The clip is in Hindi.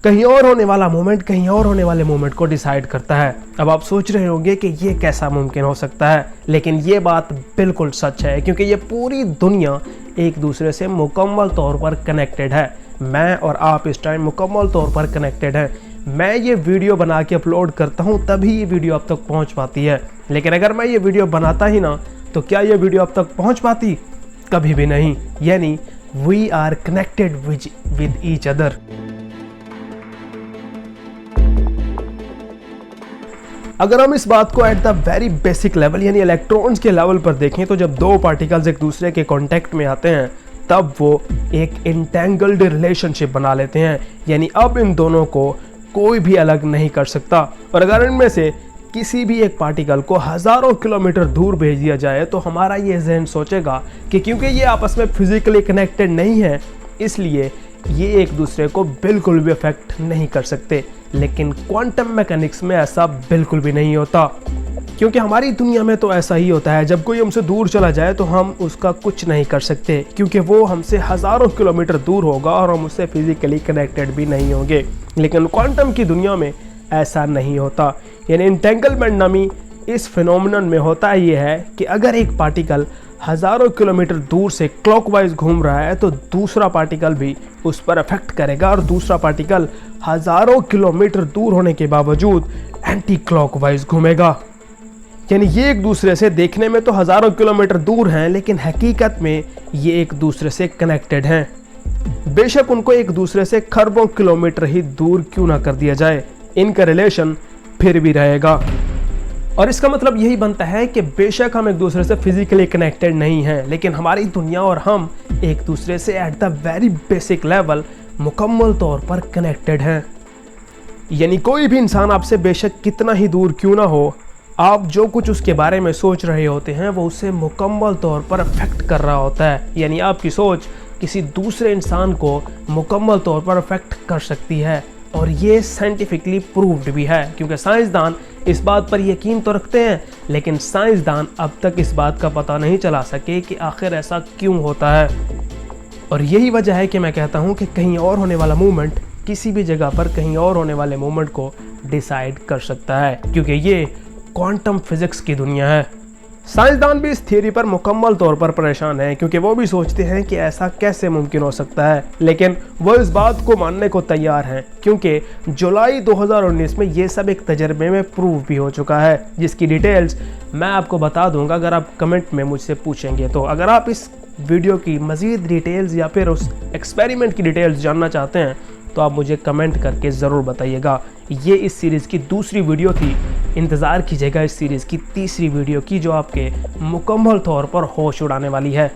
कहीं और होने वाला मोमेंट कहीं और होने वाले मोमेंट को डिसाइड करता है। अब आप सोच रहे होंगे कि ये कैसा मुमकिन हो सकता है, लेकिन ये बात बिल्कुल सच है, क्योंकि ये पूरी दुनिया एक दूसरे से मुकम्मल तौर पर कनेक्टेड है। मैं और आप इस टाइम मुकम्मल तौर पर कनेक्टेड हैं। मैं ये वीडियो बना के अपलोड करता हूँ तभी ये वीडियो अब तक पहुँच पाती है, लेकिन अगर मैं ये वीडियो बनाता ही ना तो क्या ये वीडियो अब तक पहुँच पाती? कभी भी नहीं। यानी we are connected with each other. अगर हम इस बात को at the very basic level यानी इलेक्ट्रॉन्स के लेवल पर देखें तो जब दो पार्टिकल्स एक दूसरे के कांटेक्ट में आते हैं तब वो एक इंटेंगल्ड रिलेशनशिप बना लेते हैं। यानी अब इन दोनों को कोई भी अलग नहीं कर सकता। और अगर इनमें से किसी भी एक पार्टिकल को हज़ारों किलोमीटर दूर भेज दिया जाए तो हमारा ये जहन सोचेगा कि क्योंकि ये आपस में फिजिकली कनेक्टेड नहीं है इसलिए ये एक दूसरे को बिल्कुल भी अफेक्ट नहीं कर सकते। लेकिन क्वांटम मैकेनिक्स में ऐसा बिल्कुल भी नहीं होता, क्योंकि हमारी दुनिया में तो ऐसा ही होता है। जब कोई हमसे दूर चला जाए तो हम उसका कुछ नहीं कर सकते, क्योंकि वो हमसे हज़ारों किलोमीटर दूर होगा और हम उससे फिजिकली कनेक्टेड भी नहीं होंगे। लेकिन क्वांटम की दुनिया में ऐसा नहीं होता। यानी एंटेंगलमेंट नामी इस फिनोमिनन में होता ये है कि अगर एक पार्टिकल हज़ारों किलोमीटर दूर से क्लॉकवाइज घूम रहा है तो दूसरा पार्टिकल भी उस पर अफेक्ट करेगा, और दूसरा पार्टिकल हज़ारों किलोमीटर दूर होने के बावजूद एंटी क्लॉकवाइज घूमेगा। यानी ये एक दूसरे से देखने में तो हज़ारों किलोमीटर दूर हैं, लेकिन हकीकत में ये एक दूसरे से कनेक्टेड हैं। बेशक उनको एक दूसरे से खरबों किलोमीटर ही दूर क्यों ना कर दिया जाए, इनका रिलेशन फिर भी रहेगा। और इसका मतलब यही बनता है कि बेशक हम एक दूसरे से फिजिकली कनेक्टेड नहीं हैं, लेकिन हमारी दुनिया और हम एक दूसरे से eight the very basic level मुकम्मल तौर पर कनेक्टेड हैं। यानी कोई भी इंसान आपसे बेशक कितना ही दूर क्यों ना हो, आप जो कुछ उसके बारे में सोच रहे होते हैं वो उसे मुकम्मल तौर पर अफेक्ट कर रहा होता है। यानी आपकी सोच किसी दूसरे इंसान को मुकम्मल तौर पर अफेक्ट कर सकती है, और ये साइंटिफिकली प्रूव्ड भी है, क्योंकि साइंसदान इस बात पर यकीन तो रखते हैं, लेकिन साइंसदान अब तक इस बात का पता नहीं चला सके कि आखिर ऐसा क्यों होता है। और यही वजह है कि मैं कहता हूँ कि कहीं और होने वाला मूवमेंट किसी भी जगह पर कहीं और होने वाले मूवमेंट को डिसाइड कर सकता है, क्योंकि ये क्वांटम फिजिक्स की दुनिया है। साइंसदान भी इस थियरी पर मुकम्मल तौर पर परेशान हैं, क्योंकि वो भी सोचते हैं कि ऐसा कैसे मुमकिन हो सकता है, लेकिन वो इस बात को मानने को तैयार हैं, क्योंकि जुलाई 2019 में ये सब एक तजर्बे में प्रूव भी हो चुका है, जिसकी डिटेल्स मैं आपको बता दूंगा अगर आप कमेंट में मुझसे पूछेंगे। तो अगर आप इस वीडियो की मज़ीद डिटेल्स या फिर उस एक्सपेरिमेंट की डिटेल्स जानना चाहते हैं तो आप मुझे कमेंट करके ज़रूर बताइएगा। ये इस सीरीज़ की दूसरी वीडियो थी, इंतज़ार कीजिएगा इस सीरीज़ की तीसरी वीडियो की, जो आपके मुकम्मल तौर पर होश उड़ाने वाली है।